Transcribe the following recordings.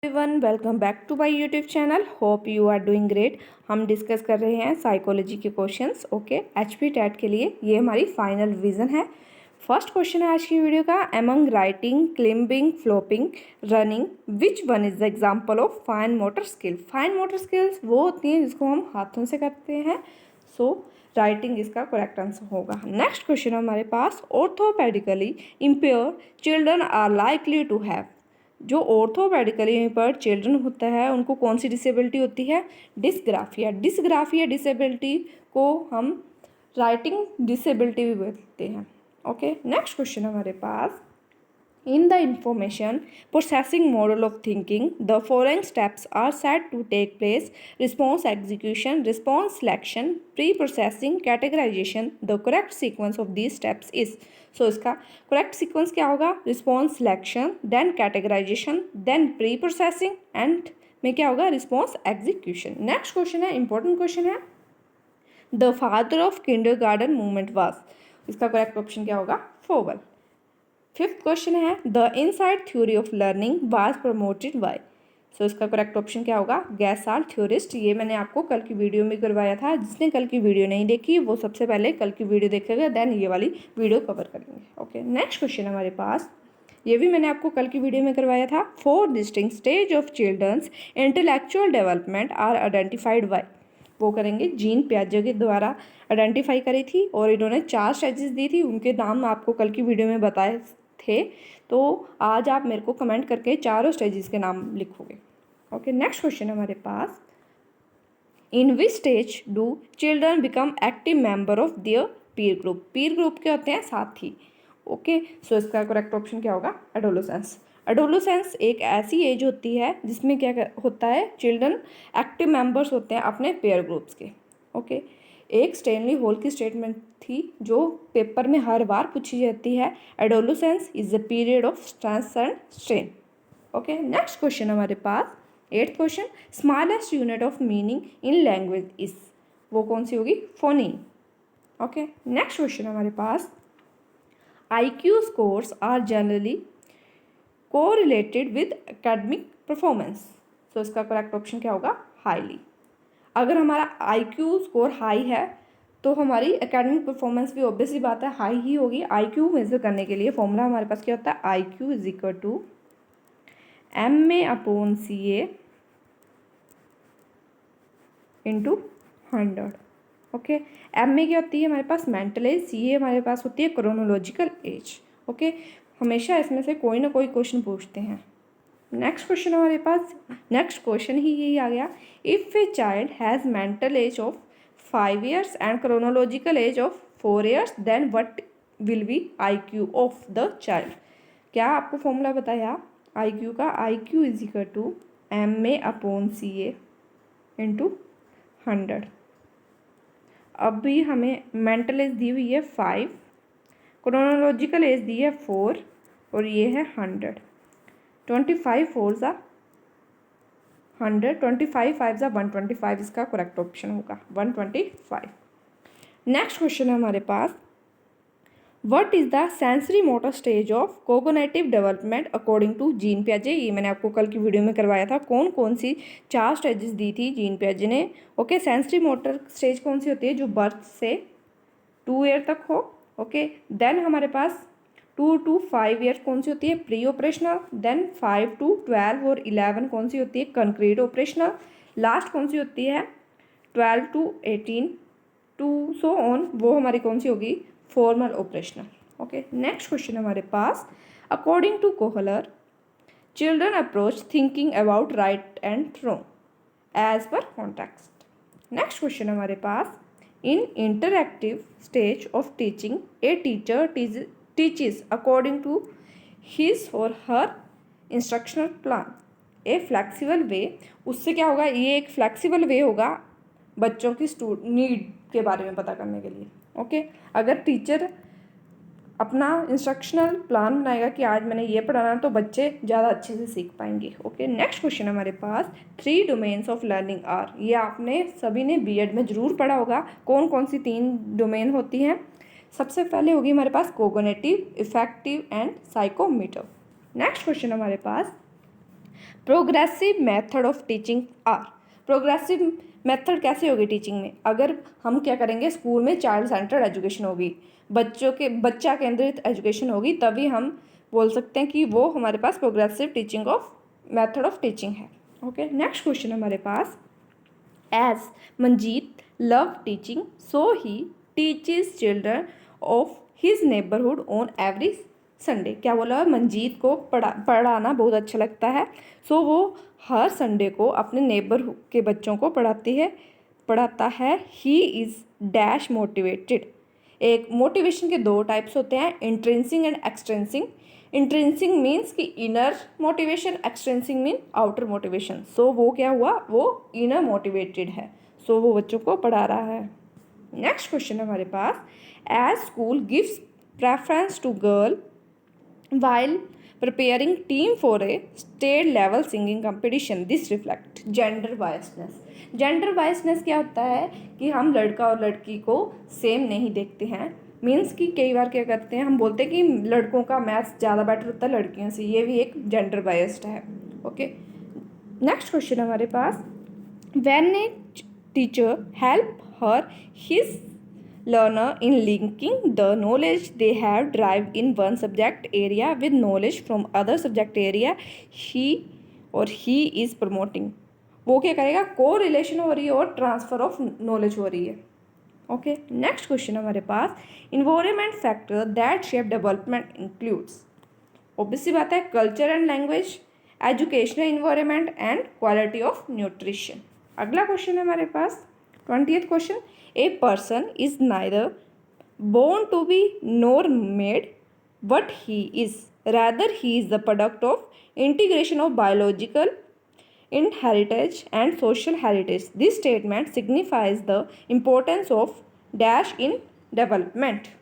Everyone, welcome back to my YouTube channel. Hope you are doing great. हम discuss कर रहे हैं psychology के क्वेश्चंस। ओके, एचपी टेट के लिए ये हमारी फाइनल रिवीजन है। फर्स्ट क्वेश्चन है आज की वीडियो का, among writing, climbing, flopping, running, which one is the example of fine motor skill. Fine motor skills वो होती हैं जिसको हम हाथों से करते हैं। सो राइटिंग इसका करेक्ट आंसर होगा। नेक्स्ट क्वेश्चन हमारे पास, orthopaedically impair children are likely to have. जो ऑर्थोपेडिकली इम्पेयर्ड चिल्ड्रन होता है उनको कौन सी डिसेबिलिटी होती है? डिसग्राफिया। डिसग्राफिया डिसेबिलिटी को हम राइटिंग डिसेबिलिटी भी बोलते हैं। ओके, नेक्स्ट क्वेश्चन हमारे पास, in the information processing model of thinking, the following steps are said to take place: response execution, response selection, pre-processing, categorization. The correct sequence of these steps is, so इसका correct sequence क्या होगा? response selection, then categorization, then pre-processing and में क्या होगा? response execution. next question है, important question है, the father of kindergarten movement was. इसका correct option क्या होगा? Froebel. फिफ्थ क्वेश्चन है, the inside theory of learning was promoted by. So इसका करेक्ट ऑप्शन क्या होगा? गैसाल थ्योरिस्ट। ये मैंने आपको कल की वीडियो में करवाया था। जिसने कल की वीडियो नहीं देखी वो सबसे पहले कल की वीडियो देखेगा, देन ये वाली वीडियो कवर करेंगे। ओके, नेक्स्ट क्वेश्चन हमारे पास, ये भी मैंने आपको कल की वीडियो में करवाया था। 4 distinct stage of children's intellectual development are identified by. वो करेंगे, जीन पियाजे के द्वारा आइडेंटिफाई करी थी और इन्होंने 4 स्टेजेस दी थी। उनके नाम आपको कल की वीडियो में बताए थे, तो आज आप मेरे को कमेंट करके चारों स्टेजेस के नाम लिखोगे। ओके, नेक्स्ट क्वेश्चन हमारे पास, in which stage do children become active member of their peer group. Peer group के होते हैं साथी। ओके, सो इसका करेक्ट ऑप्शन क्या होगा? एडोलेसेंस। एडोलेसेंस एक ऐसी एज होती है जिसमें क्या होता है, चिल्ड्रन एक्टिव मेंबर्स होते हैं अपने पेयर ग्रुप्स के। ओके, एक स्टेनली हॉल की स्टेटमेंट थी जो पेपर में हर बार पूछी जाती है, adolescence is the period of stress and strain. Okay, next question हमारे पास, 8th question, smallest unit of meaning in language is. वो कौन सी होगी? फोनीम। ओके, नेक्स्ट क्वेश्चन हमारे पास, IQ scores are generally correlated with academic performance. सो इसका correct option क्या होगा? Highly. अगर हमारा IQ स्कोर हाई है तो हमारी एकेडमिक परफॉर्मेंस भी ऑब्वियसली बात है हाई ही होगी। IQ मेजर करने के लिए फॉर्मूला हमारे पास क्या होता है? IQ is equal to MA/CA into 100। Okay, MA क्या होती है हमारे पास? Mental as. CA हमारे पास होती है क्रोनोलॉजिकल एज। ओके, हमेशा इसमें से कोई ना कोई क्वेश्चन पूछते हैं। नेक्स्ट क्वेश्चन हमारे पास, नेक्स्ट क्वेश्चन ही यही आ गया, if a child has mental age of 5 years and chronological age of 4 years, then what will be IQ of the child. क्या आपको फॉर्मूला बताया IQ का? IQ is equal to MA/CA into 100। अब भी हमें मेंटल एज दी हुई है 5, chronological as the है 4 और ये है 100। 25 4 ज़ा 100, 25 5 ज़ा 125। इसका करेक्ट ऑप्शन होगा 125। नेक्स्ट क्वेश्चन है हमारे पास, what is the sensory motor stage of cognitive development according to Jean पियाजे। ये मैंने आपको कल की वीडियो में करवाया था। कौन कौन सी 4 स्टेजेस दी थी जीन पियाजे ने। ओके, सेंसरी मोटर स्टेज कौन सी होती है? जो बर्थ से 2 ईयर तक हो। ओके, देन हमारे पास 2 to 5 ईयर्स कौन सी होती है? Pre operational. देन 5 to 12 और 11 कौन सी होती है? Concrete operational. लास्ट कौन सी होती है? 12 to 18 टू सो ऑन, वो हमारी कौन सी होगी? Formal operational. Okay, next question हमारे पास, according to Kohler children approach thinking about right and wrong as per context. Next question हमारे पास, in interactive stage of teaching a teacher teaches according to his or her instructional plan a flexible way. उससे क्या होगा? ये एक flexible वे होगा बच्चों की नीड के बारे में पता करने के लिए। ओके, अगर टीचर अपना इंस्ट्रक्शनल प्लान बनाएगा कि आज मैंने ये पढ़ाना, तो बच्चे ज़्यादा अच्छे से सीख पाएंगे। ओके, नेक्स्ट क्वेश्चन हमारे पास, 3 डोमेन्स ऑफ लर्निंग आर। ये आपने सभी ने BEd में ज़रूर पढ़ा होगा। कौन कौन सी 3 डोमेन होती हैं? सबसे पहले होगी हमारे पास cognitive, affective and psychomotor. Next question हमारे पास, progressive method of teaching are, progressive method कैसे होगी टीचिंग में, अगर हम क्या करेंगे, स्कूल में चाइल्ड सेंटर्ड एजुकेशन होगी, बच्चा केंद्रित एजुकेशन होगी, तभी हम बोल सकते हैं कि वो हमारे पास progressive teaching of method of teaching है। ओके, नेक्स्ट क्वेश्चन हमारे पास, as Manjeet love teaching so he teaches children of his neighbourhood on every Sunday. क्या बोला, मंजीत को पढ़ाना बहुत अच्छा लगता है, सो वो हर संडे को अपने नेबरहुड के बच्चों को पढ़ाता है। He is dash motivated. एक मोटिवेशन के दो टाइप्स होते हैं, intrinsic and extrinsic. Intrinsic means कि inner motivation, extrinsic mean outer motivation. So वो क्या हुआ, वो इनर मोटिवेटेड है, सो वो बच्चों को पढ़ा रहा है। नेक्स्ट क्वेश्चन है हमारे पास, as school gives preference to girl while preparing team for a state level singing competition, this reflect gender biasness। Gender biasness क्या होता है कि हम लड़का और लड़की को सेम नहीं देखते हैं, मीन्स कि कई बार क्या करते हैं, हम बोलते हैं कि लड़कों का मैथ्स ज़्यादा बेटर होता है लड़कियों से, ये भी एक जेंडर बायस्ड है। ओके, नेक्स्ट क्वेश्चन हमारे पास, when a teacher help her his learner in linking the knowledge they have derived in one subject area with knowledge from other subject area he is promoting। वो क्या करेगा, को relation हो रही है और ट्रांसफ़र ऑफ नॉलेज हो रही है। ओके, नेक्स्ट क्वेश्चन हमारे पास, environment factor that shape development includes, obviously बात है, culture and language, educational environment and quality of nutrition. अगला क्वेश्चन है हमारे पास 20th question, a person is neither born to be nor made what he is, rather he is the product of integration of biological inheritance and social heritage। This statement signifies the importance of dash in development।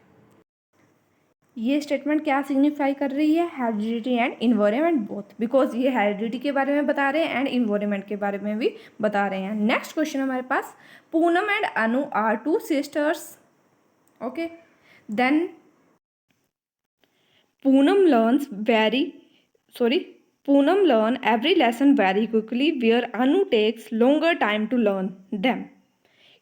ये statement क्या signify कर रही है, heredity and environment both, because ये heredity के बारे में बता रहे हैं एंड इन्वायरमेंट के बारे में भी बता रहे हैं। नेक्स्ट क्वेश्चन हमारे पास, Poonam and Anu are two sisters. Okay, then Poonam learn every lesson very quickly where Anu takes longer time to learn them.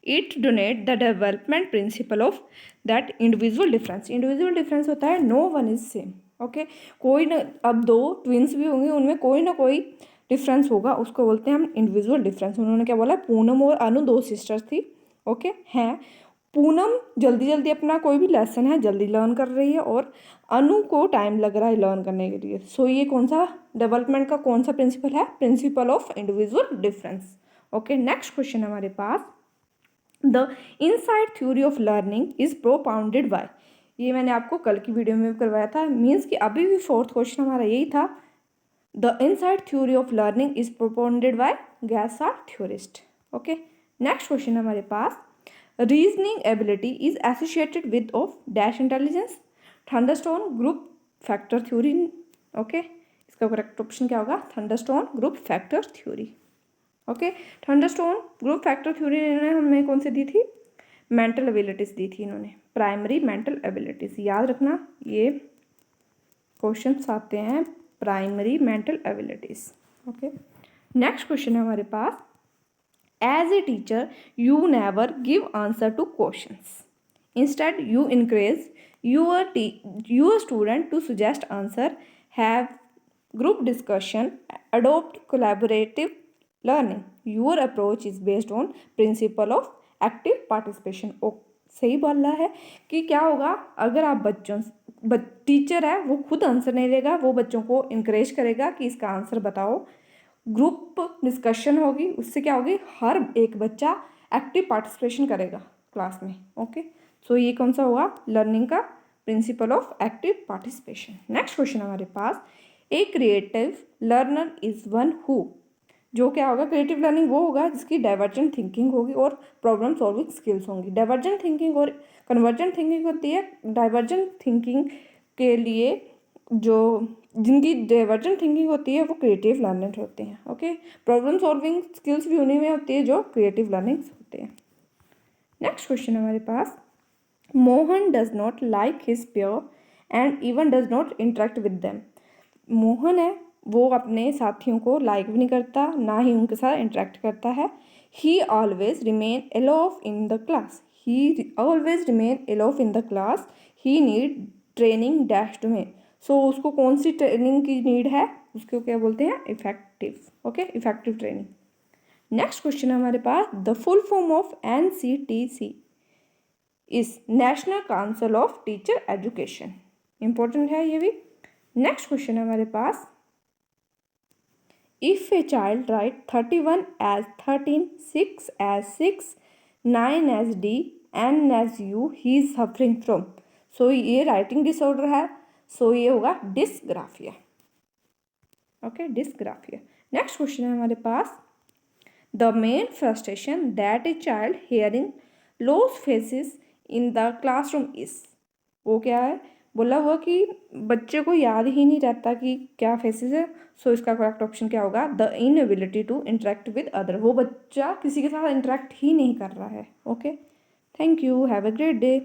It donate the development principle of that individual difference. Individual difference होता है no one is same. Okay, कोई ना, अब दो twins भी होंगे, उनमें कोई ना कोई डिफरेंस होगा, उसको बोलते हैं हम इंडिविजुअल डिफरेंस। उन्होंने क्या बोला, पूनम और अनु दो सिस्टर्स थी। ओके, हैं, पूनम जल्दी जल्दी अपना कोई भी लेसन है जल्दी लर्न कर रही है और अनु को टाइम लग रहा है लर्न करने के लिए। सो ये कौन सा डेवलपमेंट का कौन सा प्रिंसिपल है, principle of individual difference. Okay, next question हमारे पास, the inside theory of learning is propounded by. ये मैंने आपको कल की वीडियो में भी करवाया था, मीन्स कि अभी भी फोर्थ क्वेश्चन हमारा यही था, the inside theory of learning is propounded by गैसार थ्योरिस्ट। ओके, नेक्स्ट क्वेश्चन हमारे पास, reasoning ability is associated with of dash intelligence, Thurstone group factor theory. Okay, इसका करेक्ट ऑप्शन क्या होगा, Thurstone group factor theory. Okay, Thurstone group factor theory इन्होंने हमें कौन सी दी थी, मेंटल एबिलिटीज़ दी थी इन्होंने, प्राइमरी मेंटल एबिलिटीज़। याद रखना, ये क्वेश्चंस आते हैं primary mental abilities. Okay, next question है हमारे पास, as a teacher you never give answer to questions, instead you encourage your student to suggest answer, have group discussion, adopt collaborative learning, your approach is based on principle of active participation। सही बोल रहा है कि क्या होगा, अगर आप teacher है वो खुद आंसर नहीं देगा, वो बच्चों को इनकरेज करेगा कि इसका आंसर बताओ, ग्रुप डिस्कशन होगी, उससे क्या होगी, हर एक बच्चा एक्टिव पार्टिसिपेशन करेगा क्लास में। ओके, सो ये कौन सा होगा, लर्निंग का principle of active participation. Next question हमारे पास, a creative learner is one who, जो क्या होगा, क्रिएटिव लर्निंग वो होगा जिसकी डाइवर्जेंट थिंकिंग होगी और प्रॉब्लम सॉल्विंग स्किल्स होंगी। डाइवर्जेंट थिंकिंग और कन्वर्जेंट थिंकिंग होती है। डाइवर्जेंट थिंकिंग के लिए जिनकी डाइवर्जेंट थिंकिंग होती है वो क्रिएटिव लर्नर होते हैं। ओके, प्रॉब्लम सॉल्विंग स्किल्स भी उन्हीं में होती है जो क्रिएटिव लर्निंग होते हैं। नेक्स्ट क्वेश्चन हमारे पास, Mohan does not like his pair and even does not interact with them. Mohan है, वो अपने साथियों को लाइक भी नहीं करता, ना ही उनके साथ इंटरेक्ट करता है। He always remain aloof in the class, he always remain aloof in the class, he need training dash two में। सो उसको कौन सी ट्रेनिंग की नीड है, उसको क्या बोलते हैं, effective. Okay, effective training. Next question है हमारे पास, the full form of NCTC is national council of teacher education. Important है ये भी। नेक्स्ट क्वेश्चन है हमारे पास, if a child write 31 as 13, 6 as 6, 9 as D, N as U, he is suffering from. So ये राइटिंग डिसऑर्डर है, so ये होगा dysgraphia. Okay, dysgraphia. Next question है हमारे पास, the main frustration that a child hearing loss faces in the classroom is. वो क्या है, बोला हुआ कि बच्चे को याद ही नहीं रहता कि क्या फेसेस है। सो इसका करेक्ट ऑप्शन क्या होगा, the inability to interact with other. वो बच्चा किसी के साथ इंटरेक्ट ही नहीं कर रहा है। Okay, thank you, have a great day.